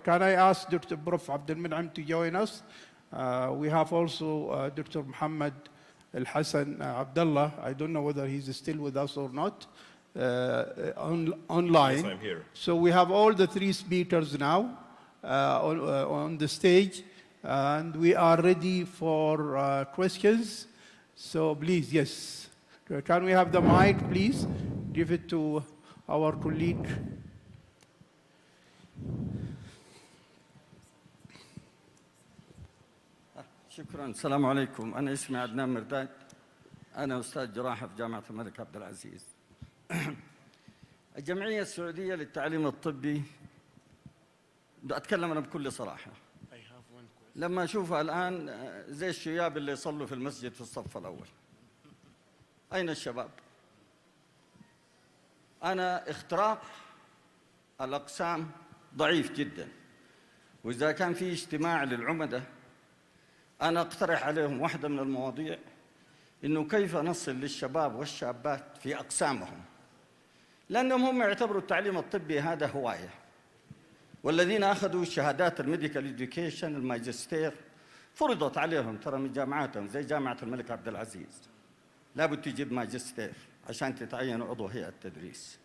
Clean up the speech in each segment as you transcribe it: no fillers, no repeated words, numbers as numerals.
Can I ask Dr. Prof. Abdul Mun'im to join us? We have also Dr. Muhammad Al Hassan Abdullah. I don't know whether he's still with us or not. Online. Yes, I'm here. So we have all the three speakers now on the stage, and we are ready for questions. So please, yes. Can we have the mic, please? Give it to our colleague. شكرا. السلام عليكم. أنا اسمي عدنان مرداد. أنا أستاذ جراحة في جامعة الملك عبد العزيز. الجمعية السعودية للتعليم الطبي، بدي أتكلم أنا بكل صراحة. لما أشوفها الآن زي الشياب اللي يصلوا في المسجد في الصف الأول. أين الشباب؟ أنا اختراق الأقسام ضعيف جدا، وإذا كان في اجتماع للعمدة أنا أقترح عليهم واحدة من المواضيع، إنه كيف نصل للشباب والشابات في أقسامهم، لأنهم هم يعتبروا التعليم الطبي هذا هواية، والذين أخذوا شهادات الميديكال إديوكيشن الماجستير فرضت عليهم ترى من جامعاتهم زي جامعة الملك عبد العزيز، لابد تجيب ماجستير عشان تتعين عضو هيئة التدريس.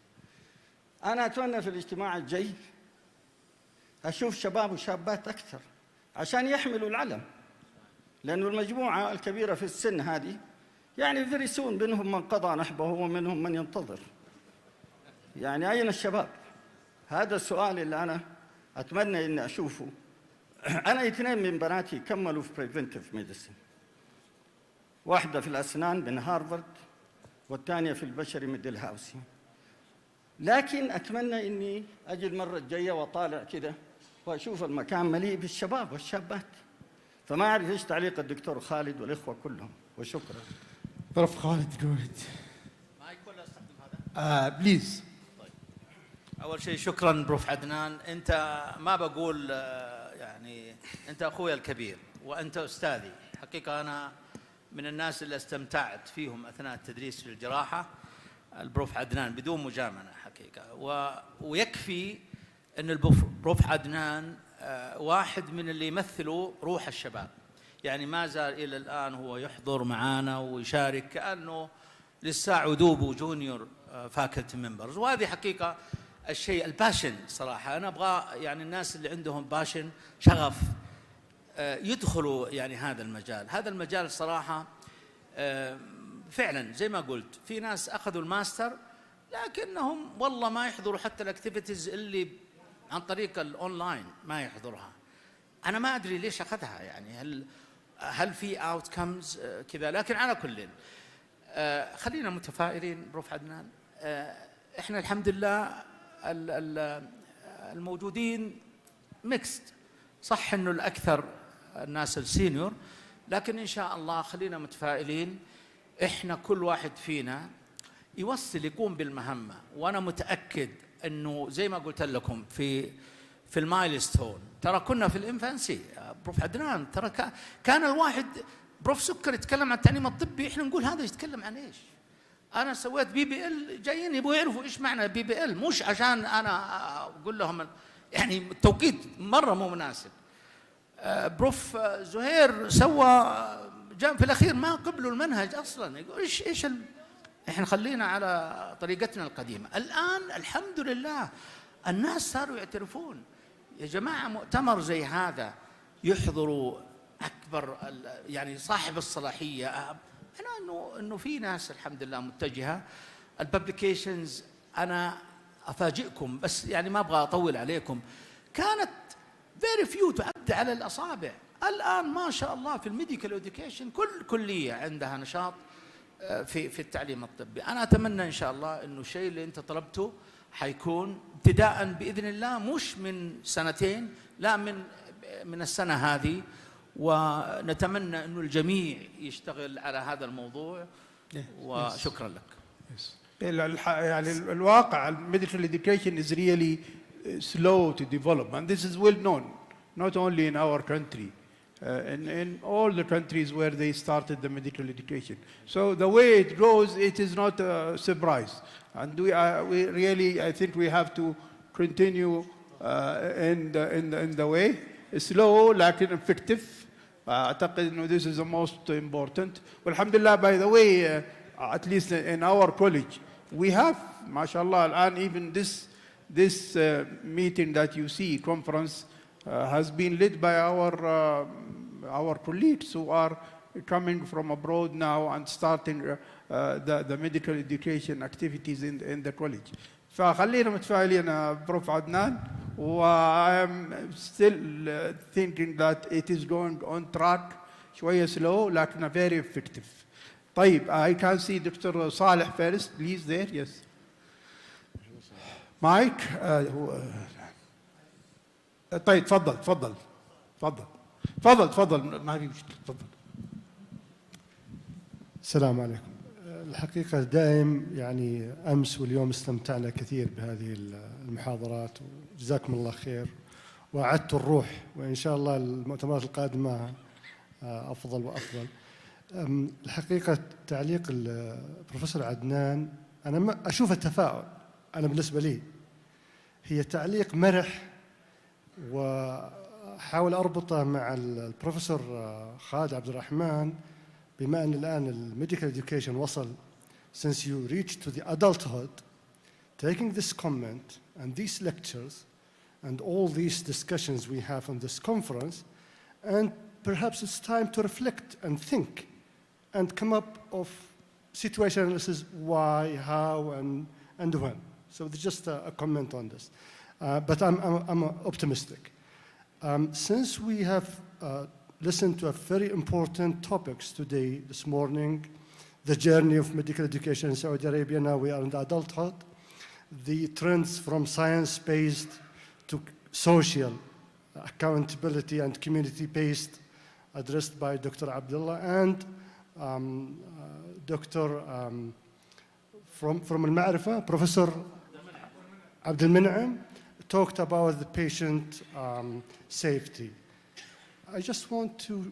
أنا أتمنى في الاجتماع الجاي أشوف شباب وشابات أكثر عشان يحملوا العلم، لأنه المجموعة الكبيرة في السن هذه يعني very soon منهم من قضى نحبه ومنهم من ينتظر. يعني أين الشباب؟ هذا السؤال اللي أنا أتمنى إني أشوفه. أنا 2 من بناتي كملوا في preventive medicine، واحدة في الأسنان من هارفارد والثانية في البشري من دلهاوسي، لكن أتمنى إني أجي المرة الجاية وأطالع كده وأشوف المكان مليء بالشباب والشابات. فما أعرف إيش تعليق الدكتور خالد والإخوة كلهم، وشكرا. Prof. Khalid, go ahead. Please. أول شيء شكراً بروف عدنان. أنت ما بقول يعني أنت أخوي الكبير وأنت أستاذي حقيقة. أنا من الناس اللي استمتعت فيهم أثناء التدريس في الجراحة البروف عدنان بدون مجاملة حقيقة. ويكفي أن البروف عدنان واحد من اللي يمثلوا روح الشباب، يعني ما زال إلى الآن هو يحضر معانا ويشارك كأنه لسه عدوب وجونيور فاكولتي ممبرز، وهذه حقيقة الشيء الباشن صراحة. أنا أبغى يعني الناس اللي عندهم باشن شغف يدخلوا يعني هذا المجال. هذا المجال صراحة فعلا زي ما قلت في ناس أخذوا الماستر لكنهم والله ما يحضروا حتى الاكتيفيتيز اللي عن طريق الأونلاين ما يحضرها. أنا ما أدري ليش أخذها، يعني هل في outcomes كذا؟ لكن على كل خلينا متفائلين بروف عدنان. إحنا الحمد لله الموجودين ميكست، صح إنه الأكثر الناس السينيور، لكن إن شاء الله خلينا متفائلين. إحنا كل واحد فينا يوصل يقوم بالمهمة، وأنا متأكد إنه زي ما قلت لكم في المايلستون، ترى كنا في الانفانسي بروف عدنان، ترى كان الواحد بروف سكر يتكلم عن التعليم الطبي احنا نقول هذا يتكلم عن ايش؟ انا سويت BBL، جايين يبغوا يعرفوا ايش معنى BBL، مش عشان انا اقول لهم يعني التوقيت مره مو مناسب. بروف زهير سوى جاء في الاخير ما قبلوا المنهج اصلا، يقول ايش احنا خلينا على طريقتنا القديمه. الان الحمد لله الناس صاروا يعترفون يا جماعه مؤتمر زي هذا يحضروا اكبر يعني صاحب الصلاحيه. انا انه في ناس الحمد لله متجهه. الببليكيشنز انا افاجئكم بس يعني ما ابغى اطول عليكم، كانت فيري فيو تعد على الاصابع. الان ما شاء الله في الميديكال اديوكيشن كل كليه عندها نشاط في التعليم الطبي. انا اتمنى ان شاء الله انه الشيء اللي انت طلبته حيكون ابتداء باذن الله مش من سنتين، لا من السنه هذه، ونتمنى انه الجميع يشتغل على هذا الموضوع. وشكرا لك. يعني الواقع medical education is really slow to develop, and this is well known not only in our country, in all the countries where they started the medical education. So the way it goes, it is not a surprise, and we really, I think we have to continue in the way. Slow لكن effective. أعتقد إنه this is the most important. والحمد لله, by the way, at least in our college, we have, mashallah, and even this meeting that you see, conference, has been led by our colleagues who are coming from abroad now and starting the medical education activities in the college. فخلينا متفائلين بروف عدنان, و I am still thinking that it is going on track, شوية slow لكن very effective. طيب, I can see Dr. صالح first, please there, yes. Mike, طيب تفضل ما في مشكلة, تفضل. السلام عليكم. الحقيقة دائم يعني أمس واليوم استمتعنا كثير بهذه المحاضرات, وجزاكم الله خير, وأعدتوا الروح, وإن شاء الله المؤتمرات القادمة أفضل وأفضل. الحقيقة تعليق البروفيسور عدنان أنا ما أشوفه تفاؤل. أنا بالنسبة لي هي تعليق مرح, وحاول أربطه مع البروفيسور خالد عبد الرحمن, بما أن الآن الميديكال education وصل, since you reach to the adulthood, taking this comment and these lectures and all these discussions we have on this conference, and perhaps it's time to reflect and think and come up of situation analysis, why, how, and when. So it's just a comment on this. But I'm optimistic. Since we have listened to a very important topics today, this morning, the journey of medical education in Saudi Arabia, now we are in the adulthood, the trends from science-based to social accountability and community-based, addressed by Dr. Abdullah and Dr. from Al-Ma'rifah, Professor Abdul Min'am, talked about the patient safety. I just want to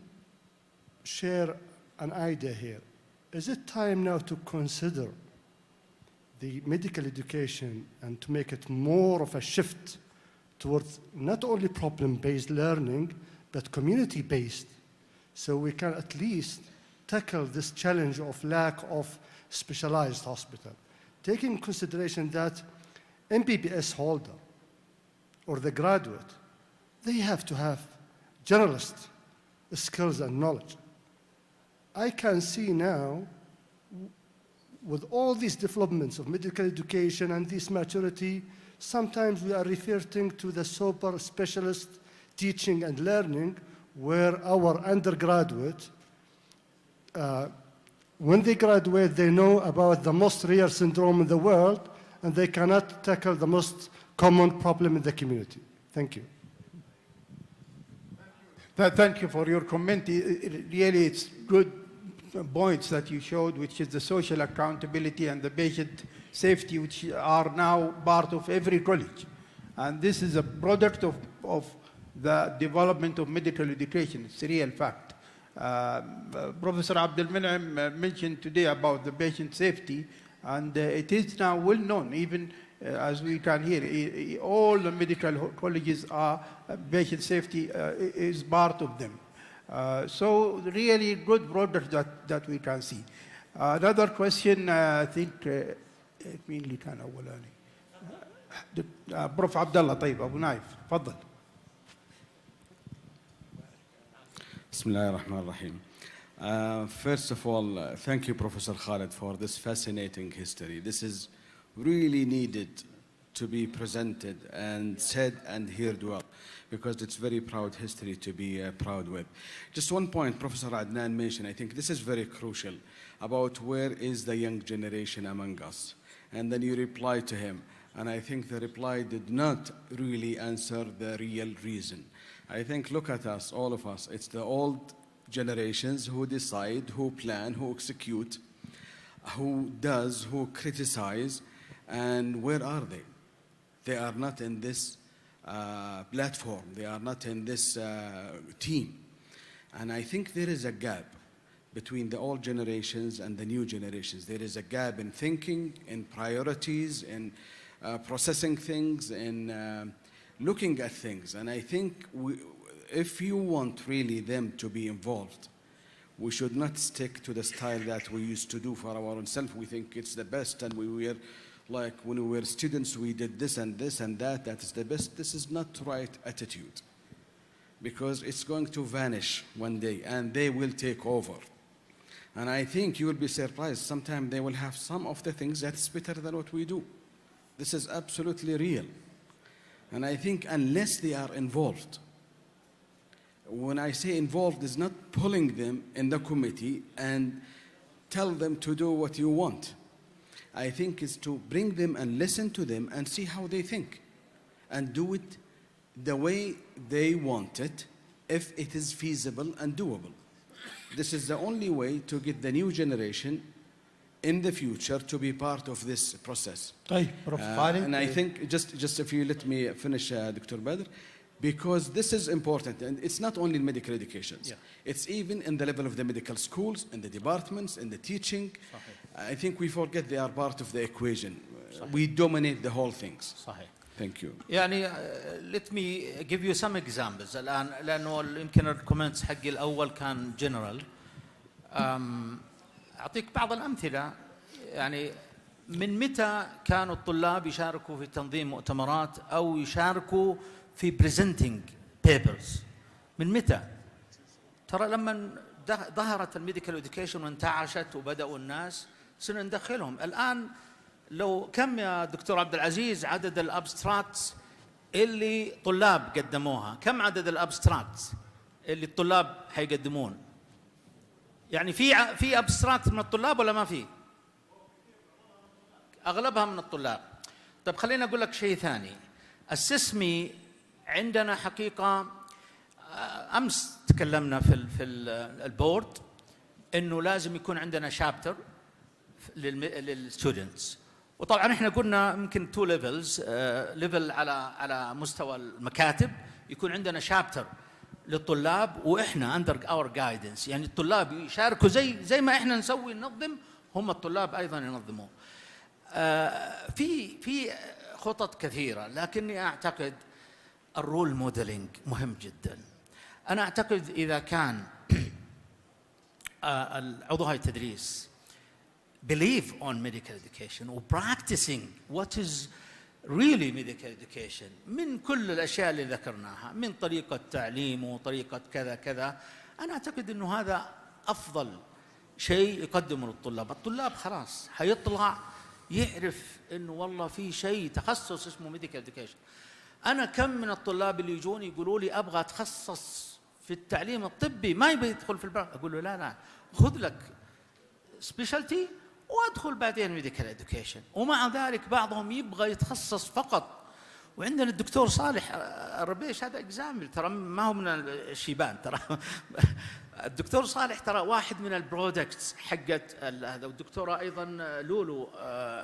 share an idea here. Is it time now to consider the medical education and to make it more of a shift towards not only problem-based learning, but community-based, so we can at least tackle this challenge of lack of specialized hospital, taking consideration that MBBS holder or the graduate, they have to have generalist skills and knowledge. I can see now, with all these developments of medical education and this maturity, sometimes we are referring to the super specialist teaching and learning, where our undergraduate, when they graduate, they know about the most rare syndrome in the world, and they cannot tackle the most common problem in the community. Thank you. Thank you for your comment. Really, it's good points that you showed, which is the social accountability and the patient safety, which are now part of every college. And this is a product of the development of medical education. It's a real fact. Professor Abdul Min'am mentioned today about the patient safety, and it is now well known, even as we can hear, all the medical colleges are patient safety is part of them. So really good product that we can see. Another question, I think, مين اللي كان أولاني؟ بروف عبد الله. طيب أبو نايف تفضل. بسم الله الرحمن الرحيم. First of all, thank you, Professor Khaled, for this fascinating history. This is really needed to be presented and said and heard well, because it's very proud history to be proud with. Just one point Professor Adnan mentioned, I think this is very crucial, about where is the young generation among us. And then you reply to him, and I think the reply did not really answer the real reason. I think, look at us, all of us, it's the old generations who decide, who plan, who execute, who does, who criticize, and where are they? They are not in this platform. They are not in this team. And I think there is a gap between the old generations and the new generations. There is a gap in thinking, in priorities, in processing things, in looking at things. And I think if you want really them to be involved, we should not stick to the style that we used to do for our own self. We think it's the best, and we were like when we were students, we did this and this and that. That is the best. This is not the right attitude, because it's going to vanish one day, and they will take over. And I think you will be surprised. Sometimes they will have some of the things that's better than what we do. This is absolutely real. And I think unless they are involved, when I say involved, is not pulling them in the committee and tell them to do what you want. I think is to bring them and listen to them and see how they think, and do it the way they want it, if it is feasible and doable. This is the only way to get the new generation in the future to be part of this process. طيب Prof. Khalid. And I think, just if you let me finish, Dr. Badr, because this is important, and it's not only in medical education. Yeah. It's even in the level of the medical schools, in the departments, in the teaching. I think we forget they are part of the equation. We dominate the whole things. صحيح. Thank you. يعني let me give you some examples الآن لأنه يمكن الكومنتس حقي الأول كان general. أعطيك بعض الأمثلة. يعني من متى كانوا الطلاب يشاركوا في تنظيم مؤتمرات أو يشاركوا في presenting papers؟ من متى؟ ترى لما ظهرت الميديكال اديوكيشن وانتعشت وبدأوا الناس صرنا ندخلهم. الآن لو كم يا دكتور عبد العزيز عدد الابستراكتس اللي طلاب قدموها؟ كم عدد الابستراكتس اللي الطلاب حيقدمون؟ يعني في ابستراكت من الطلاب ولا ما في؟ اغلبها من الطلاب. طيب خليني اقول لك شيء ثاني. السسمي عندنا حقيقه امس تكلمنا في البورد انه لازم يكون عندنا شابتر للستودنتس. وطبعا احنا قلنا يمكن 2 ليفلز، ليفل على مستوى المكاتب يكون عندنا شابتر للطلاب، واحنا اندر اور جايدنس، يعني الطلاب يشاركوا زي ما احنا نسوي ننظم، هم الطلاب ايضا ينظموا. في خطط كثيره، لكني اعتقد الرول موديلينج مهم جدا. انا اعتقد اذا كان عضو هيئة التدريس believe on medical education و practicing what is really medical education من كل الأشياء اللي ذكرناها، من طريقة تعليم وطريقة كذا كذا، أنا أعتقد أنه هذا أفضل شيء يقدمه للطلاب. الطلاب خلاص حيطلع يعرف أنه والله في شيء تخصص اسمه medical education. أنا كم من الطلاب اللي يجوني يقولوا لي أبغى أتخصص في التعليم الطبي، ما يبي يدخل في البحث، أقول له لا خذ لك سبيشالتي وادخل بعدين ميديكال اديوكيشن. ومع ذلك بعضهم يبغى يتخصص فقط. وعندنا الدكتور صالح الربيش، هذا اكزامبل، ترى ما هو من الشيبان، ترى الدكتور صالح ترى واحد من البرودكتس حقت هذا، والدكتوره ايضا لولو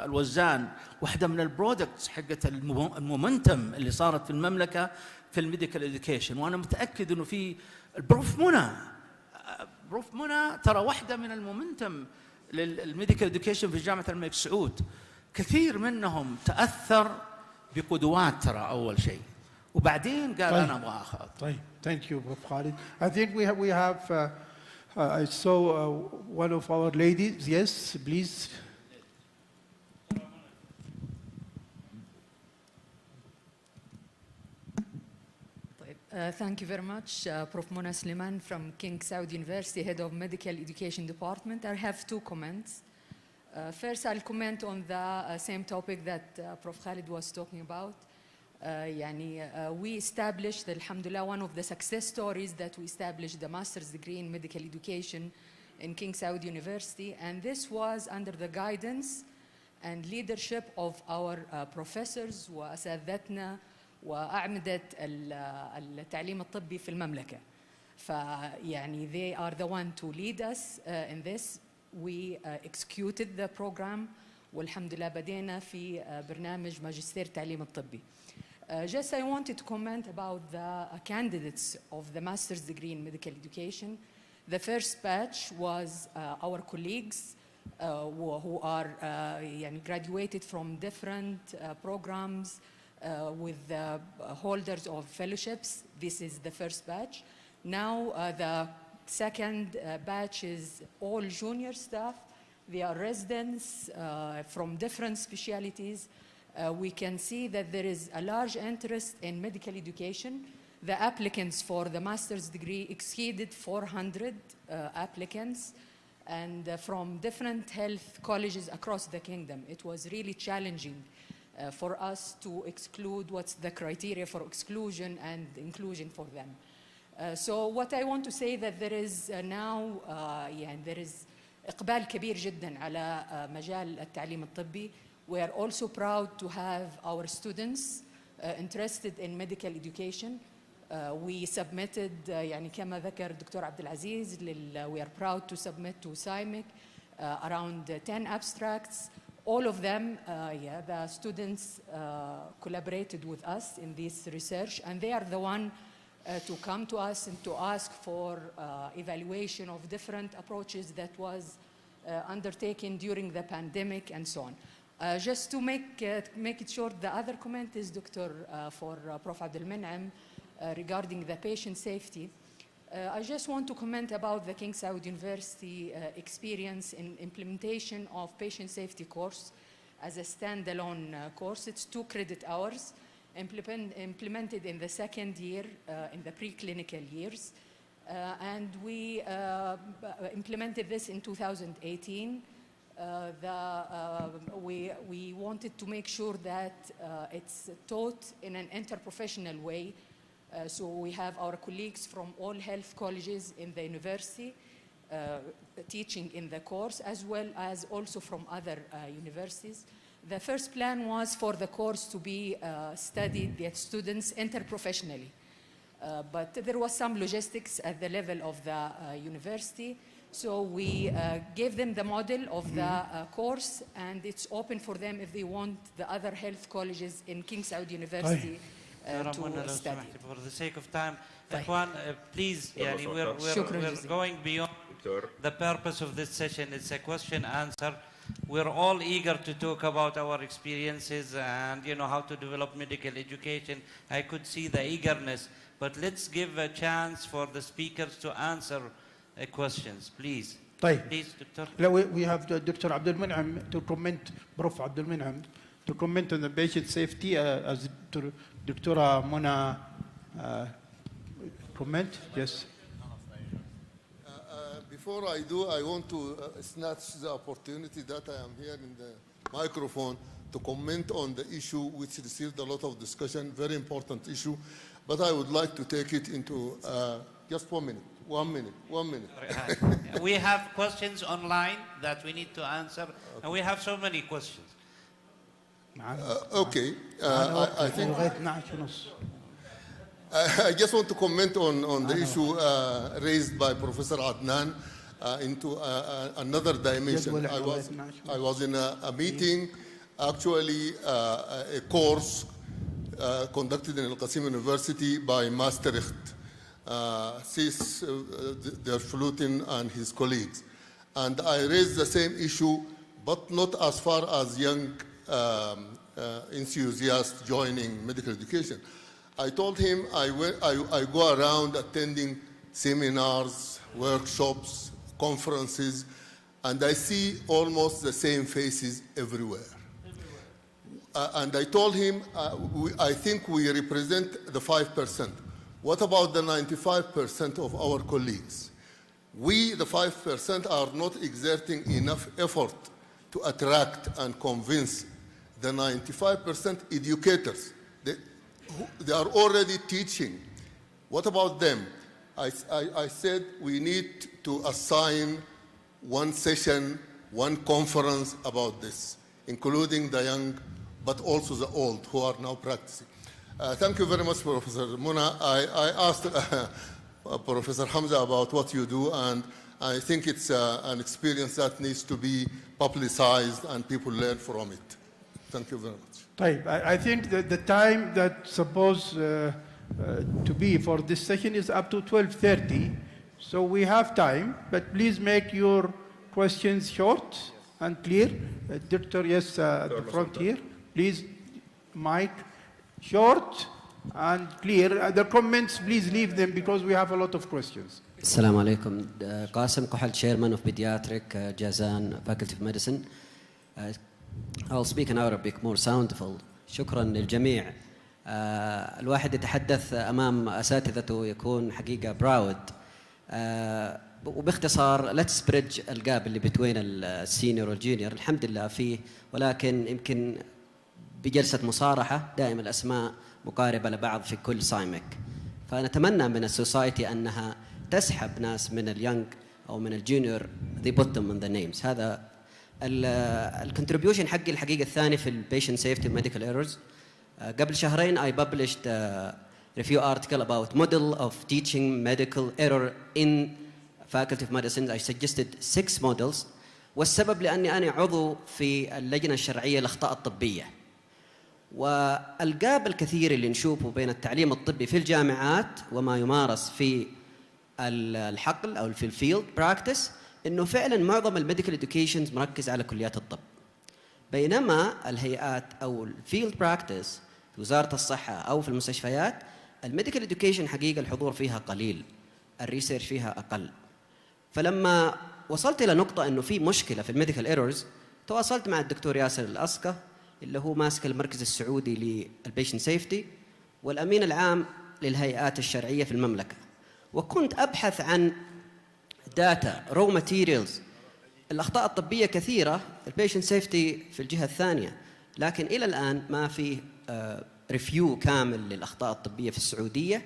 الوزان واحده من البرودكتس حقت المومنتم اللي صارت في المملكه في الميديكال اديوكيشن. وانا متاكد انه في البروف منى ترى واحده من المومنتم للميديكال اديوكيشن في جامعه الملك سعود. كثير منهم تاثر بقدوات ترى اول شيء، وبعدين قال انا ابغى اخذ. طيب thank you Prof. Khalid. I think we have I saw one of our ladies. Yes, please. Thank you very much. Prof. Mona Sliman from King Saud University, Head of Medical Education Department. I have 2 comments. First, I'll comment on the same topic that Prof. Khalid was talking about. We established, alhamdulillah, one of the success stories that we established the master's degree in medical education in King Saud University, and this was under the guidance and leadership of our professors وأساتذتنا وأعمدة التعليم الطبي في المملكة. they are the one to lead us in this. We executed the program والحمد لله بدينا في برنامج ماجستير التعليم الطبي. Just I wanted to comment about the candidates of the master's degree in medical education. The first batch was our colleagues who are graduated from different programs with the holders of fellowships. This is the first batch. Now the second batch is all junior staff. They are residents from different specialties. We can see that there is a large interest in medical education. The applicants for the master's degree exceeded 400 applicants, and from different health colleges across the kingdom. It was really challenging for us to exclude what's the criteria for exclusion and inclusion for them. So what I want to say that there is now يعني there is إقبال كبير جدا على مجال التعليم الطبي. We are also proud to have our students interested in medical education. We submitted يعني كما ذكر الدكتور عبد العزيز we are proud to submit to SIMIC around 10 abstracts. All of them, the students collaborated with us in this research, and they are the one to come to us and to ask for evaluation of different approaches that was undertaken during the pandemic and so on. Just to make it short, the other comment is for Prof. Abdul Men'em regarding the patient safety. I just want to comment about the King Saud University experience in implementation of patient safety course as a standalone course. It's 2 credit hours implemented in the second year, in the preclinical years. And we implemented this in 2018. We wanted to make sure that it's taught in an interprofessional way. So we have our colleagues from all health colleges in the university teaching in the course, as well as also from other universities. The first plan was for the course to be studied by students interprofessionally. But there was some logistics at the level of the university. So we gave them the model of the course, and it's open for them if they want the other health colleges in King Saud University to study. For the sake of time, Ikhwan, please, we're going beyond the purpose of this session. It's a question answer. We're all eager to talk about our experiences and how to develop medical education. I could see the eagerness, but let's give a chance for the speakers to answer questions, please. طيب. Please, Doctor. We have Dr. Abdul Men'em to comment, Prof. Abdul Men'em, to comment on the patient safety as Dr. Mona comment. Yes. Before I do, I want to snatch the opportunity that I am here in the microphone to comment on the issue which received a lot of discussion, very important issue, but I would like to take it into just 1 minute. 1 minute. 1 minute. We have questions online that we need to answer, and we have so many questions. Okay. I think I just want to comment on the issue raised by Professor Adnan into another dimension. I was in a meeting, actually a course conducted in Al-Qasim University by Maastricht, Sis der Flutin and his colleagues. And I raised the same issue, but not as far as young enthusiasts joining medical education. I told him I go around attending seminars, workshops, conferences, and I see almost the same faces everywhere. And I told him, I think we represent the 5%. What about the 95% of our colleagues? We, the 5%, are not exerting enough effort to attract and convince the 95% educators. They are already teaching. What about them? I said we need to assign one session, one conference about this, including the young, but also the old who are now practicing. Thank you very much, Professor Mona. I asked Professor Hamza about what you do, and I think it's an experience that needs to be publicized and people learn from it. Thank you very much. I think that the time that's supposed to be for this session is up to 12:30. So we have time, but please make your questions short and clear. Doctor, yes, at the front here. Please, Mike. short and clear. The comments, please leave them because we have a lot of questions. السلام عليكم. قاسم كحل chairman of pediatric جازان faculty of medicine. I'll speak in Arabic more soundful. شكرا للجميع. الواحد يتحدث أمام أساتذته يكون حقيقة proud. وباختصار let's bridge الجاب اللي between السينيور والجونيور. الحمد لله فيه، ولكن يمكن بجلسة مصارحة دائما الأسماء مقاربة لبعض في كل سايمك. فنتمنى من السوسايتي أنها تسحب ناس من اليونج أو من الجونيور they put them in the names. هذا الكونتريبيوشن حقي الحقيقة الثاني في البيشنت سيفتي وميديكال ايرورز. قبل شهرين I published a review article about model of teaching medical error in faculty of medicine. I suggested 6 models. والسبب لأني أنا عضو في اللجنة الشرعية للأخطاء الطبية. والجاب الكثير اللي نشوفه بين التعليم الطبي في الجامعات وما يمارس في الحقل أو في الفيلد براكتس، إنه فعلاً معظم الميديكال إديوكيشنز مركز على كليات الطب، بينما الهيئات أو الفيلد براكتس في وزارة الصحة أو في المستشفيات الميديكال إديوكيشن حقيقة الحضور فيها قليل، الريسيرش فيها أقل. فلما وصلت إلى نقطة إنه في مشكلة في الميديكال ايرورز، تواصلت مع الدكتور ياسر الأسقى اللي هو ماسك المركز السعودي للبيشنت سيفتي والأمين العام للهيئات الشرعية في المملكة، وكنت أبحث عن داتا رو ماتيريالز. الأخطاء الطبية كثيرة، البيشنت سيفتي في الجهة الثانية، لكن إلى الآن ما في ريفيو كامل للأخطاء الطبية في السعودية.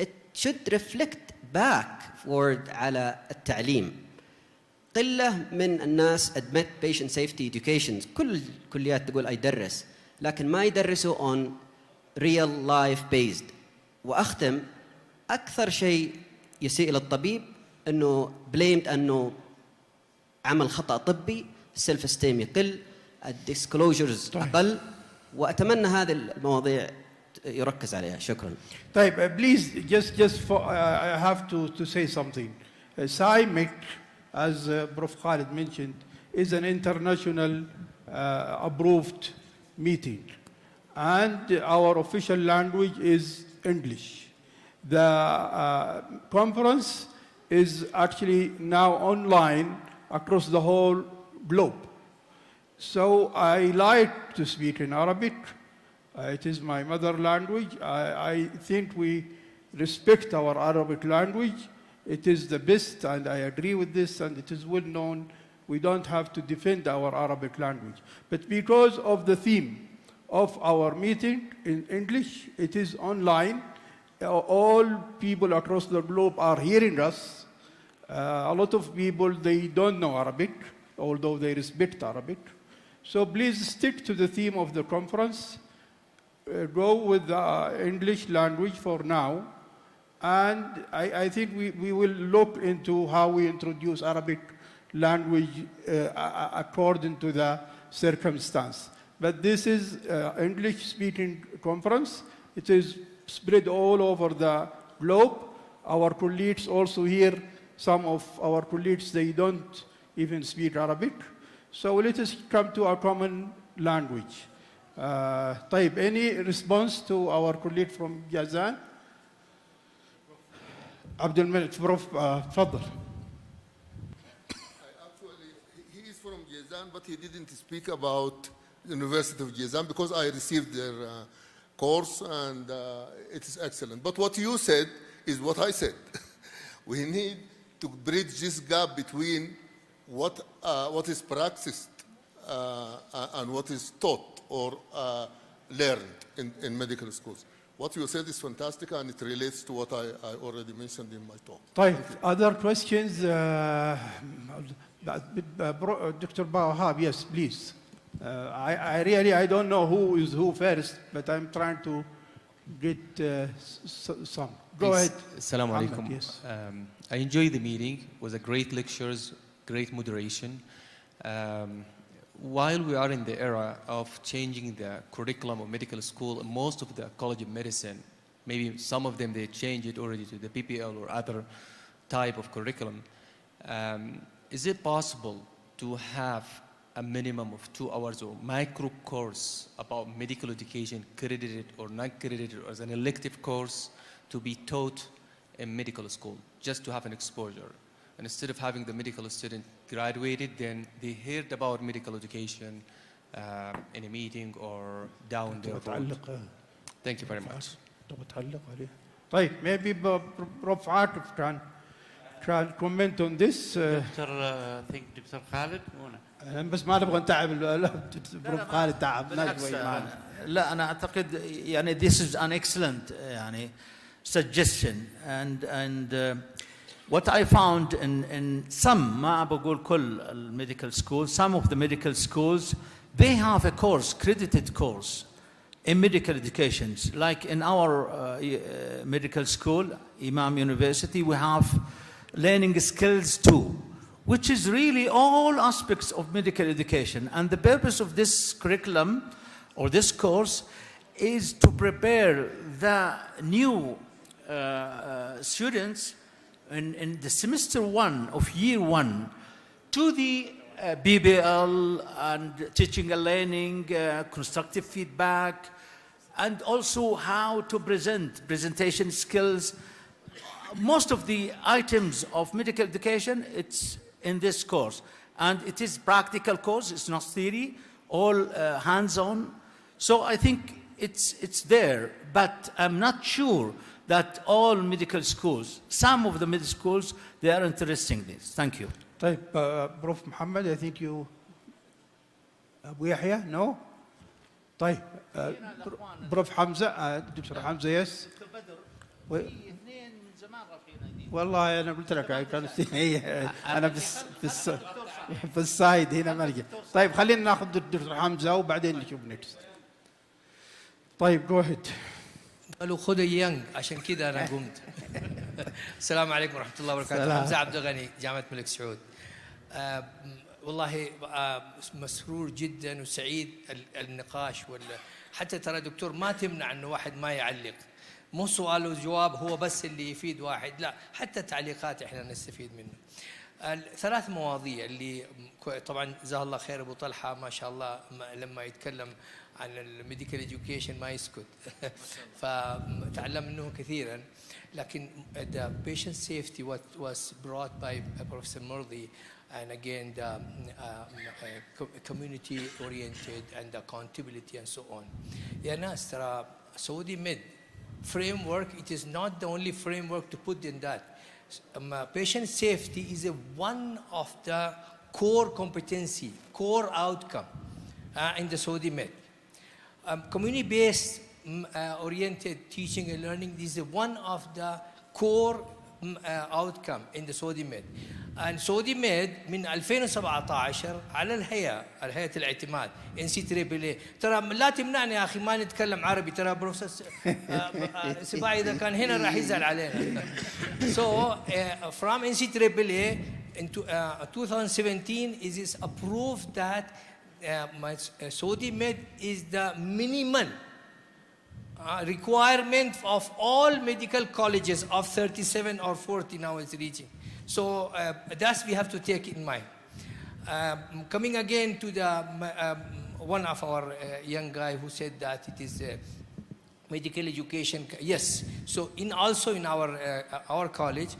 It should reflect backward على التعليم. قلة من الناس admit patient safety education. كل الكليات تقول أيدرس، لكن ما يدرسوا on real life based. وأختم، أكثر شيء يسيء للطبيب أنه blamed أنه عمل خطأ طبي، self esteem يقل، الديسكلوجرز أقل، وأتمنى هذه المواضيع يركز عليها. شكرا. طيب, please just for, I have to say something. SIMIC, as Prof. Khalid mentioned, is an international approved meeting, and our official language is English. The conference is actually now online across the whole globe. So I like to speak in Arabic. It is my mother language. I think we respect our Arabic language. It is the best, and I agree with this, and it is well known. We don't have to defend our Arabic language. But because of the theme of our meeting in English, it is online. All people across the globe are hearing us. A lot of people, they don't know Arabic, although they respect Arabic. So please stick to the theme of the conference. Go with the English language for now. And I think we will look into how we introduce Arabic language according to the circumstance. But this is English-speaking conference. It is spread all over the globe. Our colleagues also here, some of our colleagues, they don't even speak Arabic. So let us come to a common language. طيب, any response to our colleague from Jazan? عبد الملك, Prof. تفضل. Actually, he is from Jazan, but he didn't speak about the University of Jazan because I received their course, and it is excellent. But what you said is what I said. We need to bridge this gap between what is practiced and what is taught or learned in medical schools. What you said is fantastic, and it relates to what I already mentioned in my talk. طيب, other questions? Dr. Bawahab, yes, please. I really don't know who is who first, but I'm trying to get some. Go ahead. Assalamu alaikum. Yes. I enjoyed the meeting. It was a great lectures, great moderation. While we are in the era of changing the curriculum of medical school, most of the College of Medicine, maybe some of them, they change it already to the PPL or other type of curriculum. Is it possible to have a minimum of 2 hours or micro course about medical education, credited or non-credited, or as an elective course to be taught in medical school, just to have an exposure. And instead of having the medical student graduated, then they heard about medical education in a meeting or down the road. Thank you very much. طيب, maybe Prof. Atif can comment on this. I think Dr. Khalid. بس ما نبغى نتعب بروف خالد تعبنا شوي معنا. لا أنا أعتقد يعني this is an excellent يعني suggestion and what I found in some ما بقول كل medical schools, some of the medical schools they have a course, credited course in medical education. Like in our medical school, Imam University, we have learning skills too, which is really all aspects of medical education. And the purpose of this curriculum or this course is to prepare the new students in the semester 1 of year 1 to the BBL and teaching and learning, constructive feedback, and also how to presentation skills. Most of the items of medical education, it's in this course. And it is practical course, it's not theory, all hands-on. So I think it's there, but I'm not sure that all medical schools, some of the medical schools, they are interested in this. Thank you. طيب, Prof. Muhammad, I think you... أبو يحيى, no? طيب, Prof. حمزة, دكتور حمزة, yes? والله أنا قلت لك أنا في السايد هنا ما نجي. طيب خلينا ناخذ دكتور حمزة وبعدين نشوف نكست. طيب go ahead. قالوا خذ يانج عشان كذا أنا قمت. السلام عليكم ورحمة الله وبركاته. حمزة عبد الغني جامعة الملك سعود. والله مسرور جدا وسعيد النقاش حتى ترى دكتور ما تمنع إنه واحد ما يعلق. مو سؤال وجواب هو بس اللي يفيد واحد، لا حتى تعليقات احنا نستفيد منه. الثلاث مواضيع اللي طبعا جزاه الله خير ابو طلحه ما شاء الله لما يتكلم عن الميديكال اديوكيشن ما يسكت فتعلم منه كثيرا. لكن the patient safety what was brought by Professor Murthy and again the community oriented and the accountability and so on. يا ناس ترى سعودي ميد framework, it is not the only framework to put in that. Patient safety is one of the core competency, core outcome in the Saudi Med. Community-based oriented teaching and learning is one of the core outcome in the Saudi Med. And Saudi Med من 2017 على الهيئة الاعتماد NCAA. ترى لا تمنعني يا أخي ما نتكلم عربي، ترى بروفيسور سباعي إذا كان هنا راح يزعل علينا. So from NCAA in 2017 it is approved that Saudi Med is the minimum requirement of all medical colleges of 37 or 40 now it's reaching. So that's we have to take in mind. Coming again to the one of our young guy who said that it is medical education. Yes. So also in our college,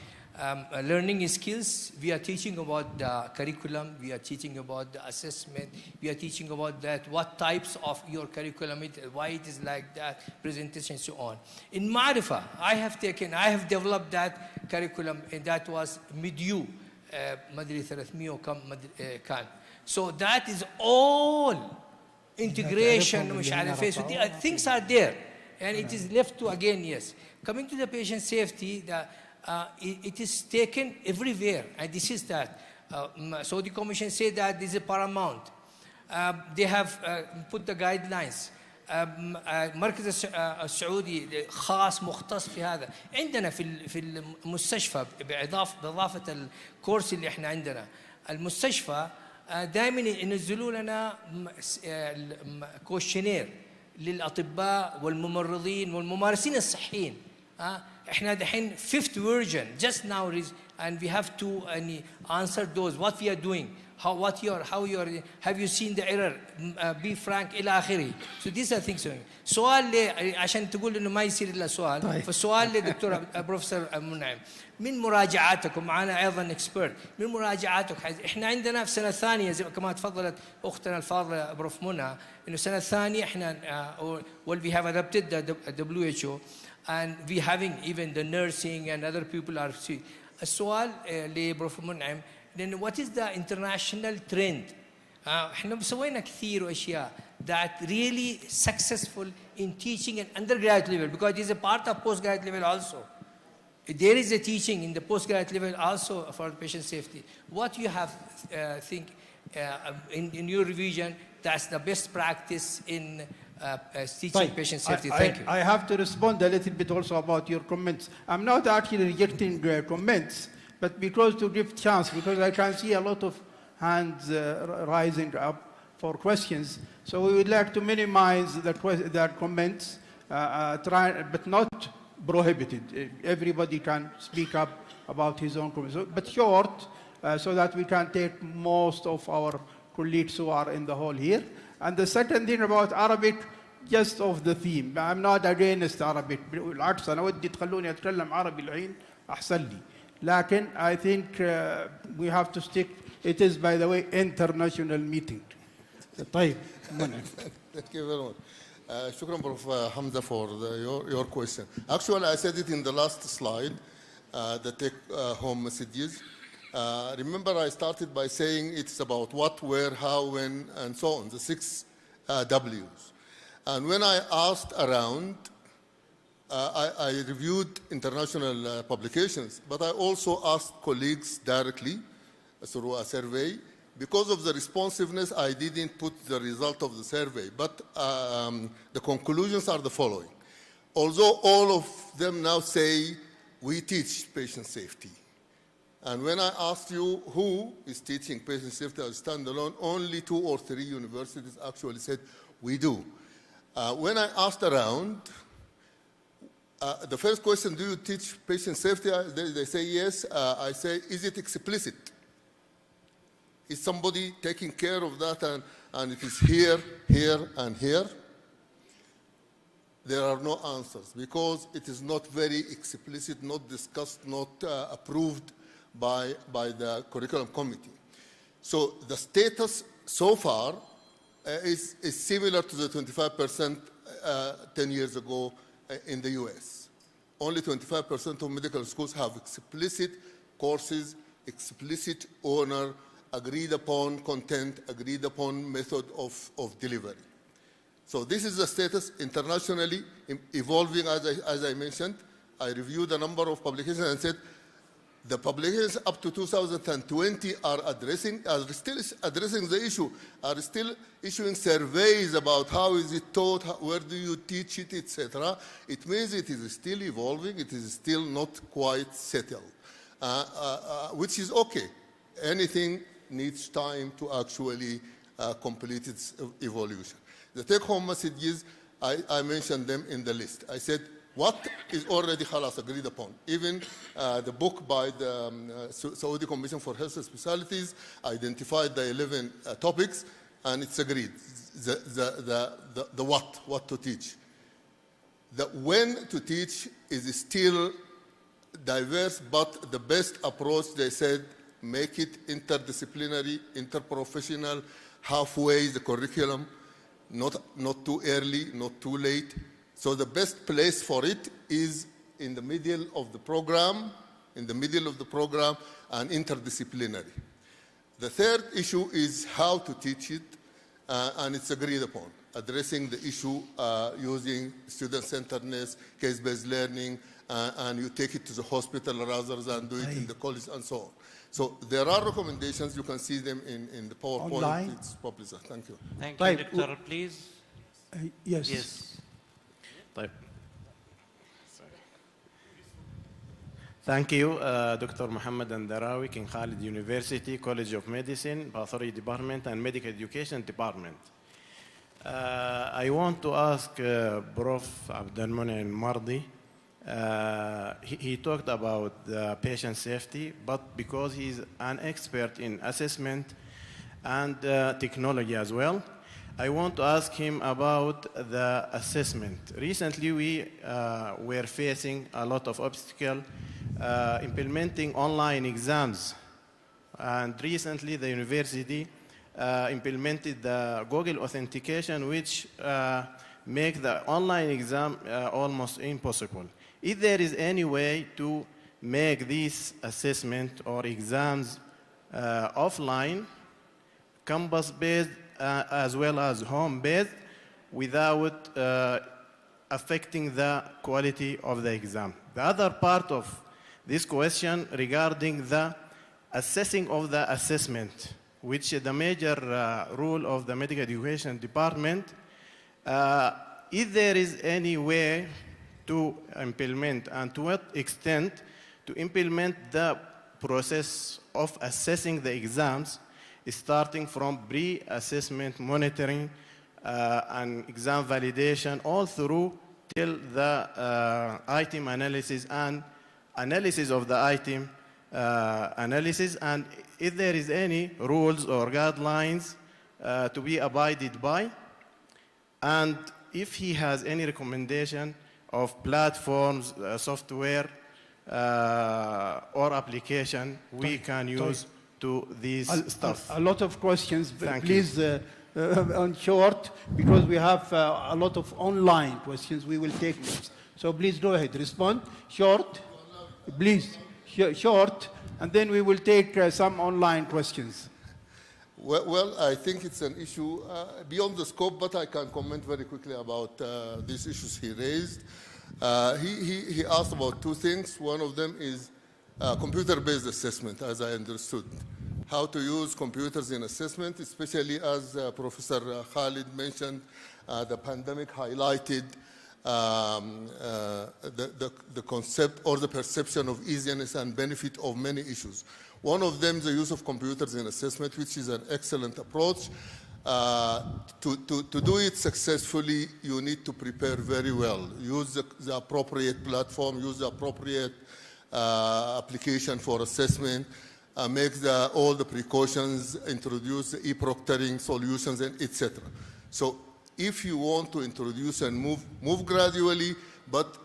learning skills, we are teaching about the curriculum, we are teaching about the assessment, we are teaching about that, what types of your curriculum, why it is like that, presentation, so on. In Ma'rifa, I have developed that curriculum, and that was mid-U, Madri 300 كان. So that is all integration, things are there, and it is left to again, yes. Coming to the patient safety, it is taken everywhere, and this is that. Saudi Commission said that this is paramount. They have put the guidelines. مركز السعودي خاص مختص في هذا. عندنا في المستشفى بإضافة الكورس اللي احنا عندنا المستشفى دائما ينزلوا لنا كوشنير للأطباء والممرضين والممارسين الصحيين. احنا دحين 5th version just now and we have to answer those what we are doing have you seen the error, be frank إلى آخره. So these are things. سؤال لي عشان تقول إنه ما يصير إلا سؤال. فالسؤال لدكتور بروفيسور منعم، من مراجعاتكم معنا أيضا إكسبرت، من مراجعاتك إحنا عندنا في سنة ثانية زي كما تفضلت أختنا الفاضلة بروف منى إنه سنة ثانية إحنا well we have adopted the WHO and we having even the nursing and other people are. السؤال لبروف منعم لأن what is the international trend؟ احنا سوينا كثير واشياء that really successful in teaching an undergraduate level because it is a part of postgraduate level also. There is a teaching in the postgraduate level also for patient safety. What you have think in your revision that's the best practice in teaching patient safety? Thank you. I have to respond a little bit also about your comments. I'm not actually rejecting comments, but because to give chance, because I can see a lot of hands rising up for questions. So we would like to minimize the comments, but not prohibited. Everybody can speak up about his own comments, but short, so that we can take most of our colleagues who are in the hall here. And the second thing about Arabic, just of the theme. I'm not against Arabic. بالعكس أنا ودي تخلوني أتكلم عربي الحين أحسن لي. لكن I think we have to stick. It is, by the way, international meeting. طيب. Thank you very much. Shukran, Prof. Hamza, for your question. Actually, I said it in the last slide, the take-home messages. Remember, I started by saying it's about what, where, how, when, and so on, the 6 W's. And when I asked around, I reviewed international publications, but I also asked colleagues directly through a survey. Because of the responsiveness, I didn't put the result of the survey, but the conclusions are the following. Although all of them now say, we teach patient safety. And when I asked you who is teaching patient safety as standalone, only 2 or 3 universities actually said, we do. When I asked around, the first question, do you teach patient safety? They say yes. I say, is it explicit? Is somebody taking care of that and it is here, here, and here? There are no answers because it is not very explicit, not discussed, not approved by the curriculum committee. So the status so far is similar to the 25% 10 years ago in the US. Only 25% of medical schools have explicit courses, explicit owner, agreed upon content, agreed upon method of delivery. So this is the status internationally evolving, as I mentioned. I reviewed a number of publications and said the publications up to 2020 are still addressing the issue, are still issuing surveys about how is it taught, where do you teach it, etc. It means it is still evolving, it is still not quite settled, which is okay. Anything needs time to actually complete its evolution. The take-home messages, I mentioned them in the list. I said, what is already khalas agreed upon? Even the book by the Saudi Commission for Health Specialties identified the 11 topics, and it's agreed. The what to teach. The when to teach is still diverse, but the best approach, they said, make it interdisciplinary, interprofessional, halfway the curriculum, not too early, not too late. So the best place for it is in the middle of the program, and interdisciplinary. The third issue is how to teach it, and it's agreed upon, addressing the issue using student-centeredness, case-based learning, and you take it to the hospital rather than do it in the college and so on. So there are recommendations. You can see them in the PowerPoint. Online? It's published. Thank you. Thank you, Doctor. Please. Yes. Yes. طيب. Thank you, Dr. Muhammad Andarawi, King Khalid University, College of Medicine, Pathology Department, and Medical Education Department. I want to ask Prof. Abdelmonem Mardi. He talked about the patient safety, but because he's an expert in assessment, and technology as well. I want to ask him about the assessment. Recently, we were facing a lot of obstacles implementing online exams. And recently, the university implemented the Google authentication, which make the online exam almost impossible. If there is any way to make this assessment or exams offline, campus-based as well as home-based, without affecting the quality of the exam. The other part of this question regarding the assessing of the assessment, which is the major rule of the medical education department, if there is any way to implement and to what extent to implement the process of assessing the exams, starting from pre-assessment monitoring and exam validation, all through till the item analysis and analysis of the item analysis, and if there is any rules or guidelines to be abided by, and if he has any recommendation of platforms, software, or application we can use to these stuff. A lot of questions, but Thank please, on short, because we have a lot of online questions we will take next. So please go ahead, respond. Short, please, short, and then we will take some online questions. Well, I think it's an issue beyond the scope, but I can comment very quickly about these issues he raised. He asked about two things. One of them is computer-based assessment, as I understood. How to use computers in assessment, especially as Professor Khalid mentioned, the pandemic highlighted the concept or the perception of easiness and benefit of many issues. One of them is the use of computers in assessment, which is an excellent approach. To do it successfully, you need to prepare very well. Use the appropriate platform, use the appropriate application for assessment, make all the precautions, introduce the e-proctoring solutions, and etc. So if you want to introduce and move gradually, but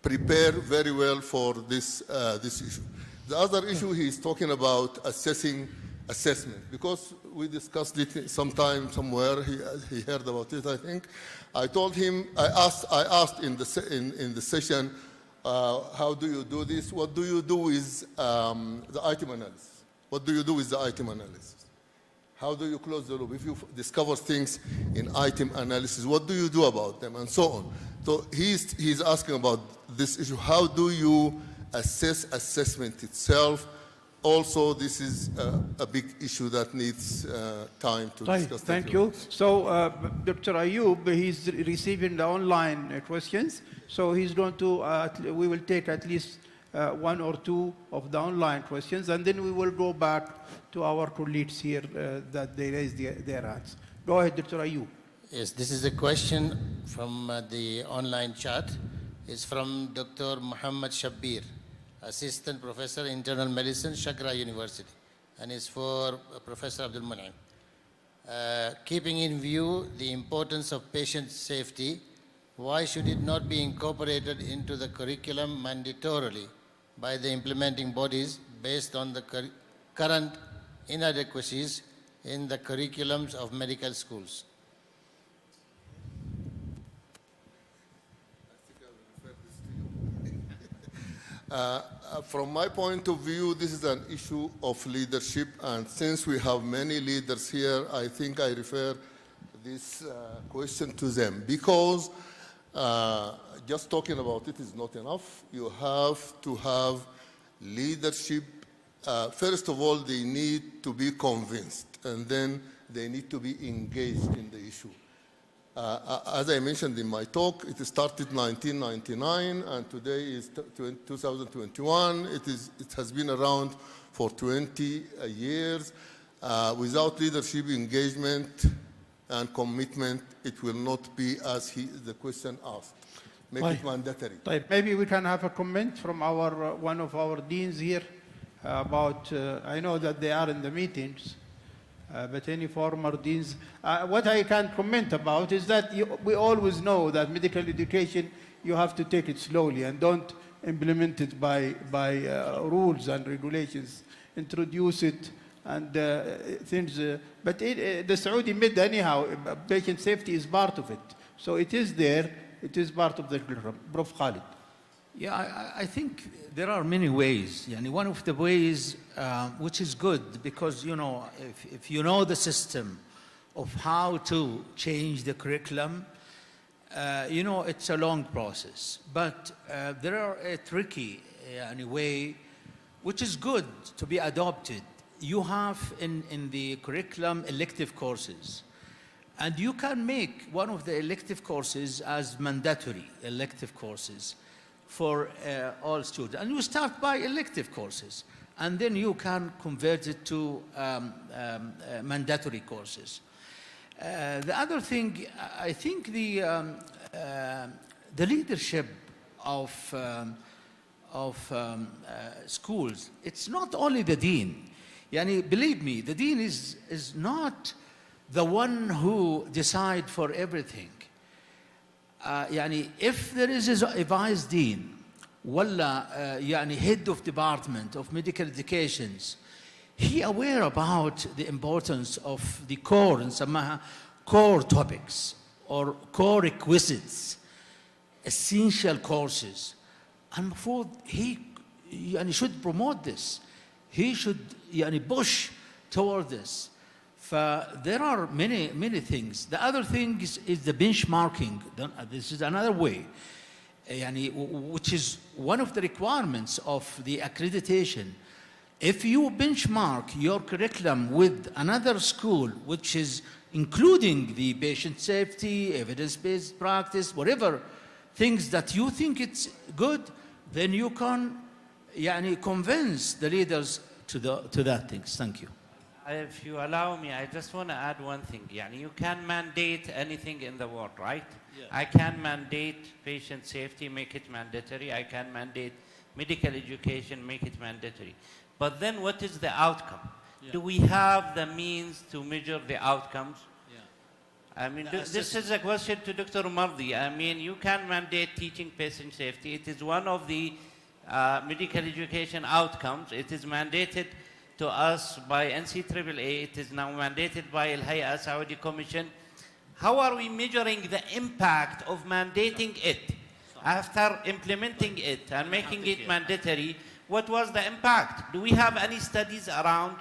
prepare very well for this issue. The other issue he's talking about assessment, because we discussed it sometime somewhere. He heard about it, I think. I told him, I asked in the session, how do you do this? What do you do with the item analysis? What do you do with the item analysis? How do you close the loop? If you discover things in item analysis, what do you do about them, and so on? So he's asking about this issue. How do you assess assessment itself? Also, this is a big issue that needs time to discuss. Thank you. So, Dr. Ayub, he's receiving the online questions. So he's going to, we will take at least one or two of the online questions, and then we will go back to our colleagues here that they raised their hands. Go ahead, Dr. Ayub. Yes, this is a question from the online chat. It's from Dr. Muhammad Shabbir, Assistant Professor Internal Medicine, Shakra University, and it's for Professor Abdul Mun'im. Keeping in view the importance of patient safety, why should it not be incorporated into the curriculum mandatorily by the implementing bodies based on the current inadequacies in the curriculums of medical schools? From my point of view, this is an issue of leadership, and since we have many leaders here, I think I refer this question to them, because just talking about it is not enough. You have to have leadership. First of all, they need to be convinced, and then they need to be engaged in the issue. As I mentioned in my talk, it started in 1999, and today is 2021. It has been around for 20 years. Without leadership engagement and commitment, it will not be as the question asked. Make it mandatory. Maybe we can have a comment from one of our deans here about, I know that they are in the meetings, but any former deans. What I can comment about is that we always know that medical education, you have to take it slowly and don't implement it by rules and regulations. Introduce it and things. But the Saudi Med, anyhow, patient safety is part of it. So it is there. It is part of the curriculum. Prof. Khalid. Yeah, I think there are many ways. Yani one of the ways which is good because, you know, if you know the system of how to change the curriculum, you know, it's a long process. But there are a tricky way which is good to be adopted. You have in the curriculum elective courses. And you can make one of the elective courses as mandatory elective courses for all students. And you start by elective courses, and then you can convert it to mandatory courses. The other thing, I think the leadership of schools, it's not only the dean. Yani, believe me, the dean is not the one who decides for everything. يعني if there is a vice dean ولا يعني head of department of medical educations, he aware about the importance of the core نسميها core topics or core requisites, essential courses. المفروض he يعني should promote this. He should يعني push toward this. There are many things. The other thing is the benchmarking. This is another way, which is one of the requirements of the accreditation. If you benchmark your curriculum with another school, which is including the patient safety, evidence-based practice, whatever things that you think it's good, then you can convince the leaders to that things. Thank you. If you allow me, I just want to add one thing. You can mandate anything in the world, right? Yeah. I can mandate patient safety, make it mandatory. I can mandate medical education, make it mandatory. But then what is the outcome? Yeah. Do we have the means to measure the outcomes? Yeah. I mean, this is a question to Dr. Mardi. I mean, you can mandate teaching patient safety. It is one of the medical education outcomes. It is mandated to us by NCAA. It is now mandated by Al Hay'a Saudi Commission. How are we measuring the impact of mandating it after implementing it and making it mandatory? What was the impact? Do we have any studies around?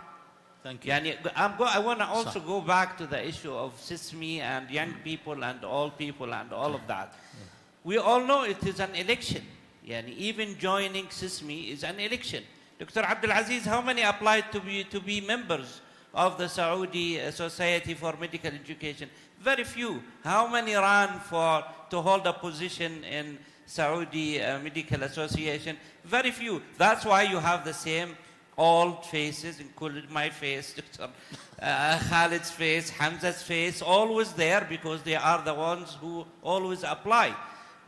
Thank you. I want to also go back to the issue of SISMI and young people and all of that. We all know it is an election. Even joining SISMI is an election. Dr. Abdul Aziz, how many applied to be members of the Saudi Society for Medical Education? Very few. How many ran to hold a position in Saudi Medical Association? Very few. That's why you have the same old faces, including my face, Dr. Khalid's face, Hamza's face, always there because they are the ones who always apply.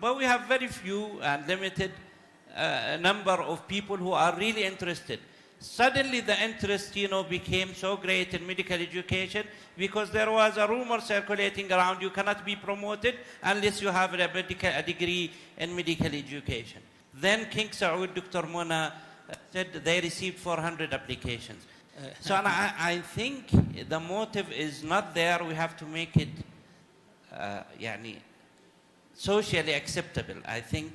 But we have very few and limited number of people who are really interested. Suddenly the interest, became so great in medical education because there was a rumor circulating around you cannot be promoted unless you have a degree in medical education. Then King Saud, Dr. Mona, said they received 400 applications. So I think the motive is not there. We have to make it socially acceptable, I think.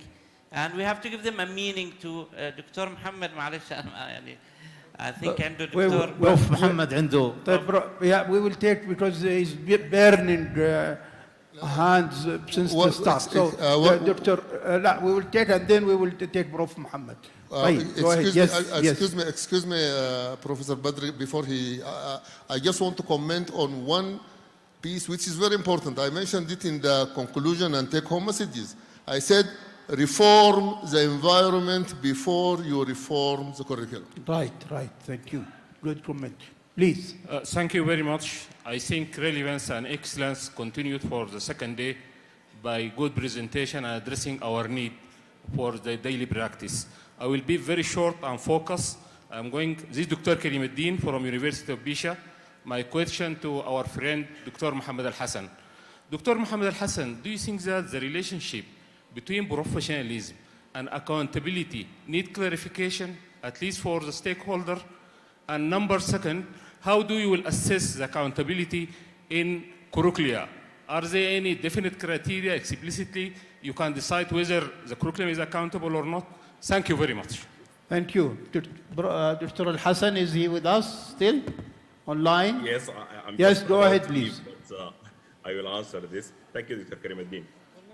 And we have to give them a meaning to Dr. Muhammad, I think, and Dr. Prof. Muhammad عنده. Yeah, we will take because he's burning hands since the start. So, Doctor, we will take and then we will take Prof. Muhammad. Go ahead. Excuse me, Professor Badri, before I just want to comment on one piece which is very important. I mentioned it in the conclusion and take-home messages. I said, reform the environment before you reform the curriculum. Right. Thank you. Good comment. Please. Thank you very much. I think relevance and excellence continued for the second day by good presentation and addressing our need for the daily practice. I will be very short and focused. This is Dr. Karimuddin from University of Bisha. my question to our friend, Dr. Mohammed Al-Hassan. Dr. Mohammed Al-Hassan, do you think that the relationship between professionalism and accountability need clarification, at least for the stakeholder? And number second, how do you will assess the accountability in curricula? Are there any definite criteria explicitly you can decide whether the curriculum is accountable or not? Thank you very much. Thank you. Dr. Al-Hassan, is he with us still online? Yes, I'm yes, just go about ahead, to leave, please. but, I will answer this. Thank you, Dr. Karimuddin.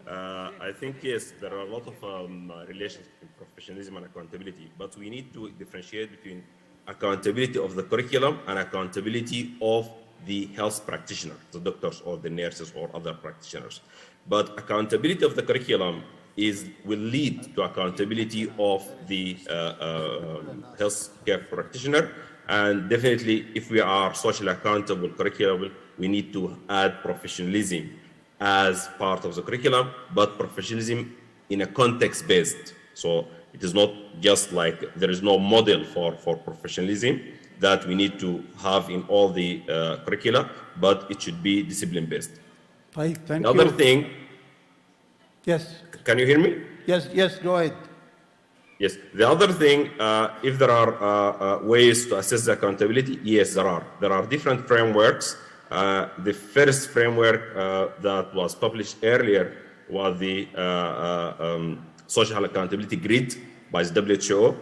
I think, yes, there are a lot of relations between professionalism and accountability, but we need to differentiate between accountability of the curriculum and accountability of the health practitioner, the doctors or the nurses or other practitioners. But accountability of the curriculum will lead to accountability of the health care practitioner. And definitely, if we are socially accountable curriculum, we need to add professionalism as part of the curriculum, but professionalism in a context-based. So it is not just like there is no model for professionalism that we need to have in all the curricula, but it should be discipline-based. Right, thank the you. other thing. Yes. Can you hear me? Yes, go ahead. Yes. The other thing, if there are ways to assess the accountability, yes, there are. There are different frameworks. The first framework that was published earlier was the Social Accountability Grid by the WHO.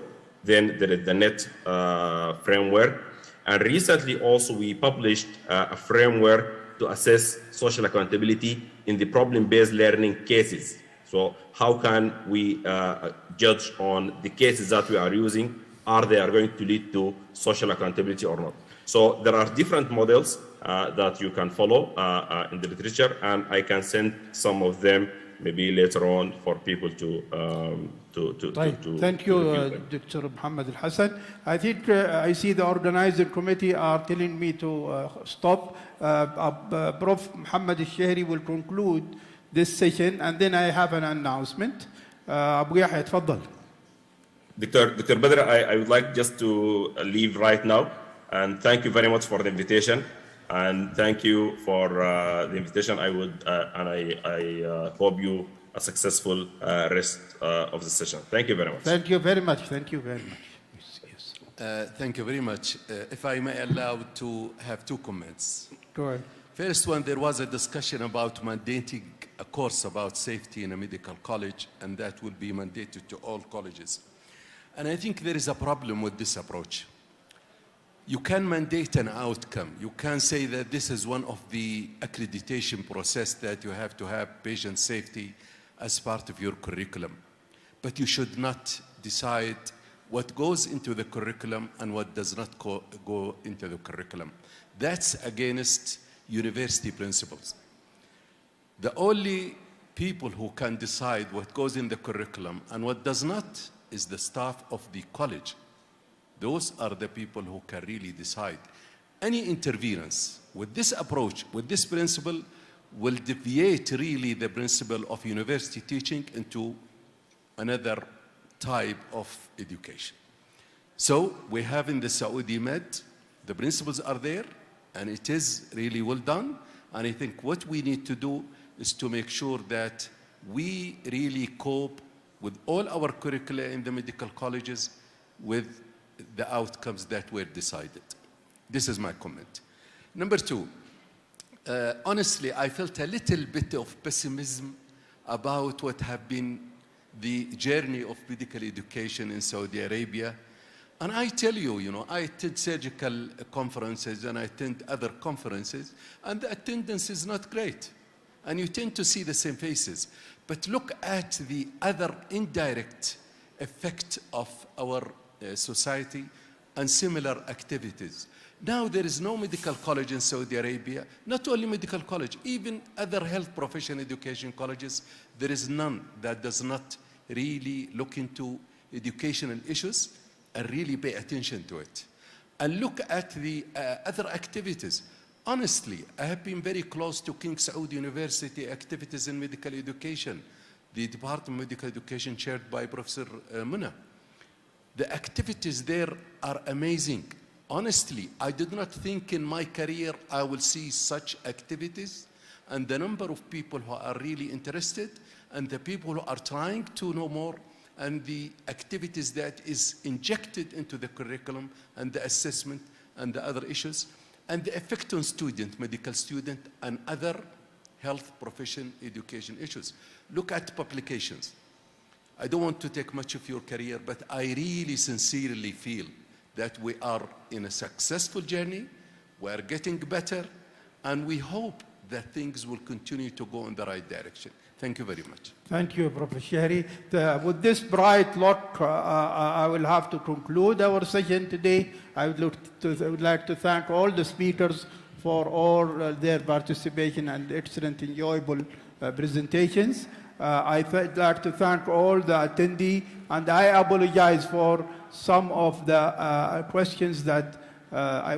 Then there is the NET framework. And recently also we published a framework to assess social accountability in the problem-based learning cases. So how can we judge on the cases that we are using? Are they going to lead to social accountability or not? So there are different models that you can follow in the literature, and I can send some of them maybe later on for people to Thank you, Dr. Mohammed Al-Hassan. I think I see the organizing committee are telling me to stop. Prof. Mohammed Al-Shehri will conclude this session, and then I have an announcement. Abu Yahya, tfaddal. Dr. Badr, I would like just to leave right now, and thank you very much for the invitation, and thank you for the invitation. I would and I hope you a successful rest of the session. Thank you very much. Thank you very much. Thank you very much. Yes. Thank you very much. If I may allow to have two comments. Go ahead. First one, there was a discussion about mandating a course about safety in a medical college, and that will be mandated to all colleges. And I think there is a problem with this approach. You can mandate an outcome. You can say that this is one of the accreditation process that you have to have patient safety as part of your curriculum. But you should not decide what goes into the curriculum and what does not go into the curriculum. That's against university principles. The only people who can decide what goes in the curriculum and what does not is the staff of the college. Those are the people who can really decide. Any interference with this approach, with this principle, will deviate really the principle of university teaching into another type of education. So we have in the Saudi Med, the principles are there, and it is really well done. And I think what we need to do is to make sure that we really cope with all our curricula in the medical colleges with the outcomes that were decided. This is my comment. Number two, honestly, I felt a little bit of pessimism about what have been the journey of medical education in Saudi Arabia. And I tell you, you know, I attend surgical conferences and I attend other conferences, and the attendance is not great. And you tend to see the same faces. But look at the other indirect effect of our society and similar activities. Now there is no medical college in Saudi Arabia, not only medical college, even other health profession education colleges, there is none that does not really look into educational issues and really pay attention to it. And look at the other activities. Honestly, I have been very close to King Saud University activities in medical education, the Department of Medical Education chaired by Professor Muna. The activities there are amazing. Honestly, I did not think in my career I will see such activities, and the number of people who are really interested, and the people who are trying to know more, and the activities that is injected into the curriculum, and the assessment, and the other issues, and the effect on student, medical student, and other health profession education issues. Look at publications. I don't want to take much of your career, but I really sincerely feel that we are in a successful journey, we are getting better, and we hope that things will continue to go in the right direction. Thank you very much. Thank you, Professor Shehri. With this bright lot, I will have to conclude our session today. I would like to thank all the speakers for all their participation and excellent, enjoyable presentations. I'd like to thank all the attendees, and I apologize for some of the questions that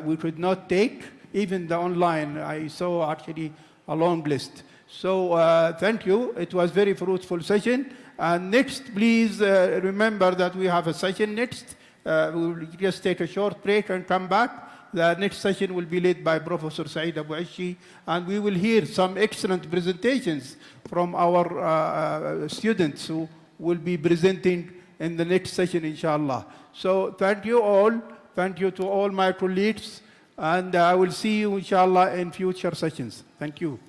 we could not take. Even the online, I saw actually a long list. So thank you. It was very fruitful session. And next, please remember that we have a session next. We will just take a short break and come back. The next session will be led by Professor Saeed Abu Ashi, and we will hear some excellent presentations from our students who will be presenting in the next session, inshallah. So thank you all. Thank you to all my colleagues, and I will see you, inshallah, in future sessions. Thank you.